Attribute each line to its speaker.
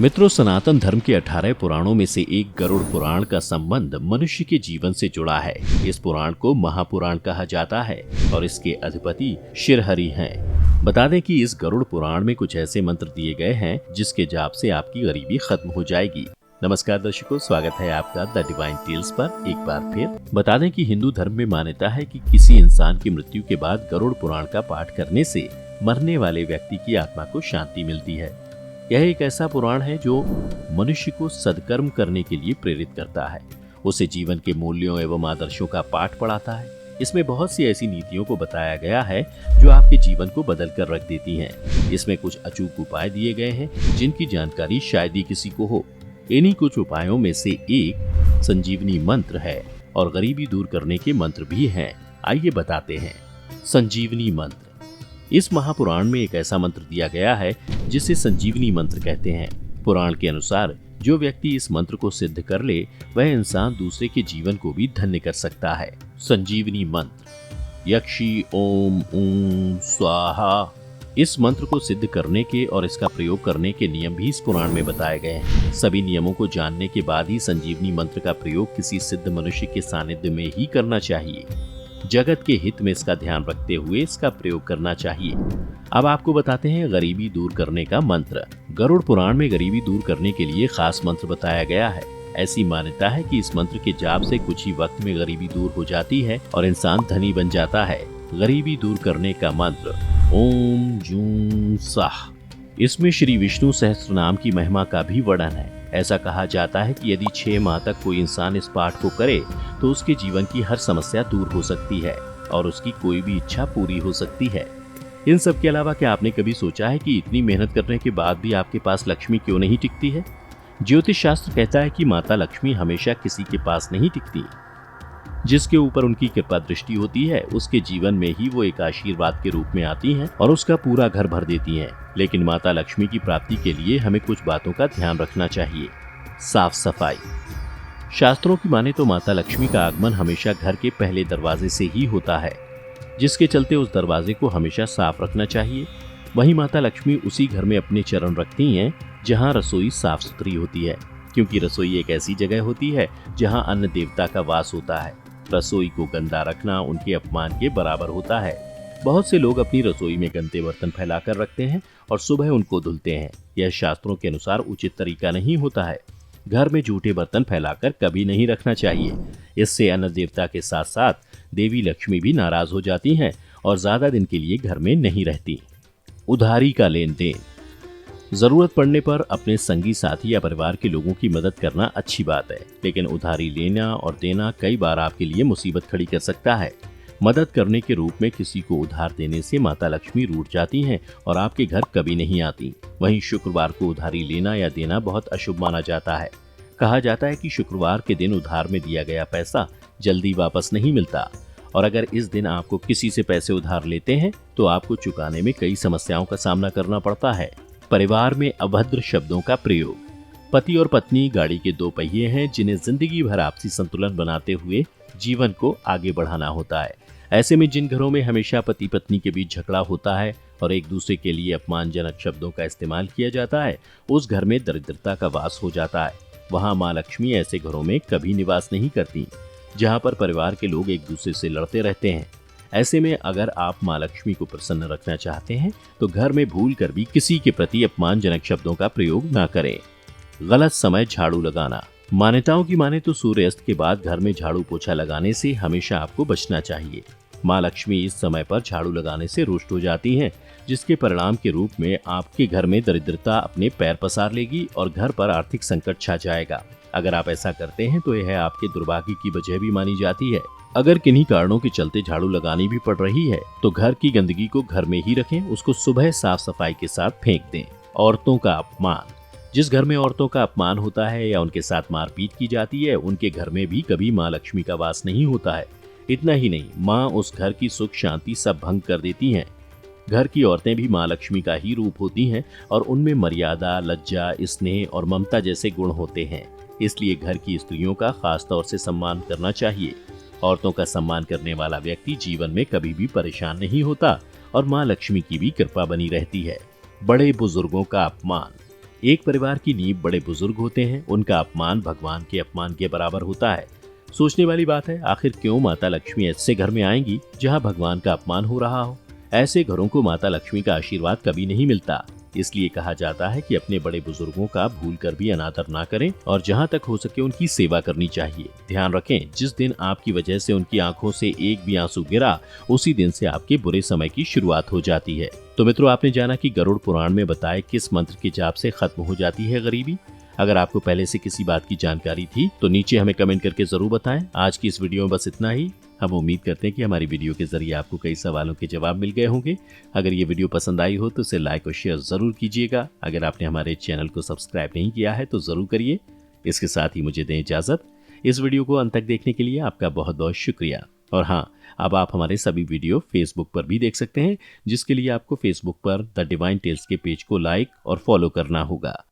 Speaker 1: मित्रों, सनातन धर्म के 18 पुराणों में से एक गरुड़ पुराण का संबंध मनुष्य के जीवन से जुड़ा है। इस पुराण को महापुराण कहा जाता है और इसके अधिपति शिरहरि हैं। बता दें कि इस गरुड़ पुराण में कुछ ऐसे मंत्र दिए गए हैं जिसके जाप से आपकी गरीबी खत्म हो जाएगी। नमस्कार दर्शकों, स्वागत है आपका द डिवाइन टेल्स पर एक बार फिर। बता दें कि हिंदू धर्म में मान्यता है कि किसी इंसान की मृत्यु के बाद गरुड़ पुराण का पाठ करने से मरने वाले व्यक्ति की आत्मा को शांति मिलती है। यह एक ऐसा पुराण है जो मनुष्य को सद्कर्म करने के लिए प्रेरित करता है, उसे जीवन के मूल्यों एवं आदर्शों का पाठ पढ़ाता है। इसमें बहुत सी ऐसी नीतियों को बताया गया है जो आपके जीवन को बदल कर रख देती हैं। इसमें कुछ अचूक उपाय दिए गए हैं जिनकी जानकारी शायद ही किसी को हो। इन्हीं कुछ उपायों में से एक संजीवनी मंत्र है और गरीबी दूर करने के मंत्र भी हैं। आइए बताते हैं। संजीवनी मंत्र। इस महापुराण में एक ऐसा मंत्र दिया गया है जिसे संजीवनी मंत्र कहते हैं। पुराण के अनुसार जो व्यक्ति इस मंत्र को सिद्ध कर ले वह इंसान दूसरे के जीवन को भी धन्य कर सकता है। संजीवनी मंत्र। यक्षी ओम ऊं स्वाहा। इस मंत्र को सिद्ध करने के और इसका प्रयोग करने के नियम भी इस पुराण में बताए गए हैं। सभी नियमों को जानने के बाद ही संजीवनी मंत्र का प्रयोग किसी सिद्ध मनुष्य के सानिध्य में ही करना चाहिए। जगत के हित में इसका ध्यान रखते हुए इसका प्रयोग करना चाहिए। अब आपको बताते हैं गरीबी दूर करने का मंत्र। गरुड़ पुराण में गरीबी दूर करने के लिए खास मंत्र बताया गया है। ऐसी मान्यता है कि इस मंत्र के जाप से कुछ ही वक्त में गरीबी दूर हो जाती है और इंसान धनी बन जाता है। गरीबी दूर करने का मंत्र ओम जूं साह। इसमें श्री विष्णु सहस्त्र नाम की महिमा का भी वर्णन है। ऐसा कहा जाता है कि यदि 6 माह तक कोई इंसान इस पाठ को करे तो उसके जीवन की हर समस्या दूर हो सकती है और उसकी कोई भी इच्छा पूरी हो सकती है। इन सब के अलावा क्या आपने कभी सोचा है कि इतनी मेहनत करने के बाद भी आपके पास लक्ष्मी क्यों नहीं टिकती है? ज्योतिष शास्त्र कहता है कि माता लक्ष्मी हमेशा किसी के पास नहीं टिकती। जिसके ऊपर उनकी कृपा दृष्टि होती है उसके जीवन में ही वो एक आशीर्वाद के रूप में आती हैं और उसका पूरा घर भर देती हैं। लेकिन माता लक्ष्मी की प्राप्ति के लिए हमें कुछ बातों का ध्यान रखना चाहिए। साफ सफाई। शास्त्रों की माने तो माता लक्ष्मी का आगमन हमेशा घर के पहले दरवाजे से ही होता है, जिसके चलते उस दरवाजे को हमेशा साफ रखना चाहिए। वहीं माता लक्ष्मी उसी घर में अपने चरण रखती हैं जहां रसोई साफ सुथरी होती है, क्योंकि रसोई एक ऐसी जगह होती है जहां अन्न देवता का वास होता है। रसोई को गंदा रखना उनके अपमान के बराबर होता है। बहुत से लोग अपनी रसोई में गंदे बर्तन फैलाकर रखते हैं और सुबह उनको धुलते हैं। यह शास्त्रों के अनुसार उचित तरीका नहीं होता है। घर में जूठे बर्तन फैलाकर कभी नहीं रखना चाहिए। इससे अन्न देवता के साथ साथ देवी लक्ष्मी भी नाराज हो जाती हैं और ज्यादा दिन के लिए घर में नहीं रहती। उधारी का लेन देन। जरूरत पड़ने पर अपने संगी साथी या परिवार के लोगों की मदद करना अच्छी बात है, लेकिन उधारी लेना और देना कई बार आपके लिए मुसीबत खड़ी कर सकता है। मदद करने के रूप में किसी को उधार देने से माता लक्ष्मी रूठ जाती हैं और आपके घर कभी नहीं आती। वहीं शुक्रवार को उधारी लेना या देना बहुत अशुभ माना जाता है। कहा जाता है कि शुक्रवार के दिन उधार में दिया गया पैसा जल्दी वापस नहीं मिलता और अगर इस दिन आपको किसी से पैसे उधार लेते हैं तो आपको चुकाने में कई समस्याओं का सामना करना पड़ता है। परिवार में अभद्र शब्दों का प्रयोग। पति और पत्नी गाड़ी के 2 पहिए हैं जिन्हें जिंदगी भर आपसी संतुलन बनाते हुए जीवन को आगे बढ़ाना होता है। ऐसे में जिन घरों में हमेशा पति पत्नी के बीच झगड़ा होता है और एक दूसरे के लिए अपमानजनक शब्दों का इस्तेमाल किया जाता है, उस घर में दरिद्रता का वास हो जाता है। वहां माँ लक्ष्मी ऐसे घरों में कभी निवास नहीं करती जहां पर परिवार के लोग एक दूसरे से लड़ते रहते हैं। ऐसे में अगर आप माँ लक्ष्मी को प्रसन्न रखना चाहते हैं तो घर में भूल कर भी किसी के प्रति अपमानजनक शब्दों का प्रयोग न करें। गलत समय झाड़ू लगाना। मान्यताओं की माने तो सूर्यास्त के बाद घर में झाड़ू पोछा लगाने से हमेशा आपको बचना चाहिए। माँ लक्ष्मी इस समय पर झाड़ू लगाने से रुष्ट हो जाती हैं, जिसके परिणाम के रूप में आपके घर में दरिद्रता अपने पैर पसार लेगी और घर पर आर्थिक संकट छा जाएगा। अगर आप ऐसा करते हैं तो यह आपके दुर्भाग्य की वजह भी मानी जाती है। अगर किन्हीं कारणों के चलते झाड़ू लगानी भी पड़ रही है तो घर की गंदगी को घर में ही रखें, उसको सुबह साफ सफाई के साथ फेंक दें। औरतों का अपमान। जिस घर में औरतों का अपमान होता है या उनके साथ मारपीट की जाती है, उनके घर में भी कभी माँ लक्ष्मी का वास नहीं होता है। इतना ही नहीं, माँ उस घर की सुख शांति सब भंग कर देती हैं। घर की औरतें भी माँ लक्ष्मी का ही रूप होती हैं और उनमें मर्यादा, लज्जा, स्नेह और ममता जैसे गुण होते हैं। इसलिए घर की स्त्रियों का खास तौर से सम्मान करना चाहिए। औरतों का सम्मान करने वाला व्यक्ति जीवन में कभी भी परेशान नहीं होता और माँ लक्ष्मी की भी कृपा बनी रहती है। बड़े बुजुर्गों का अपमान। एक परिवार की नींव बड़े बुजुर्ग होते हैं, उनका अपमान भगवान के अपमान के बराबर होता है। सोचने वाली बात है, आखिर क्यों माता लक्ष्मी ऐसे घर में आएंगी जहां भगवान का अपमान हो रहा हो। ऐसे घरों को माता लक्ष्मी का आशीर्वाद कभी नहीं मिलता। इसलिए कहा जाता है कि अपने बड़े बुजुर्गों का भूल कर भी अनादर ना करें और जहां तक हो सके उनकी सेवा करनी चाहिए। ध्यान रखें, जिस दिन आपकी वजह से उनकी आंखों से एक भी आंसू गिरा, उसी दिन से आपके बुरे समय की शुरुआत हो जाती है। तो मित्रों, आपने जाना कि गरुड़ पुराण में बताए किस मंत्र के जाप से खत्म हो जाती है गरीबी। अगर आपको पहले से किसी बात की जानकारी थी तो नीचे हमें कमेंट करके जरूर बताएं। आज की इस वीडियो में बस इतना ही। हम उम्मीद करते हैं कि हमारी वीडियो के जरिए आपको कई सवालों के जवाब मिल गए होंगे। अगर ये वीडियो पसंद आई हो तो इसे लाइक और शेयर जरूर कीजिएगा। अगर आपने हमारे चैनल को सब्सक्राइब नहीं किया है तो जरूर करिए। इसके साथ ही मुझे दें इजाजत। इस वीडियो को अंत तक देखने के लिए आपका बहुत बहुत शुक्रिया। और हाँ, अब आप हमारे सभी वीडियो फेसबुक पर भी देख सकते हैं, जिसके लिए आपको फेसबुक पर द डिवाइन टेल्स के पेज को लाइक और फॉलो करना होगा।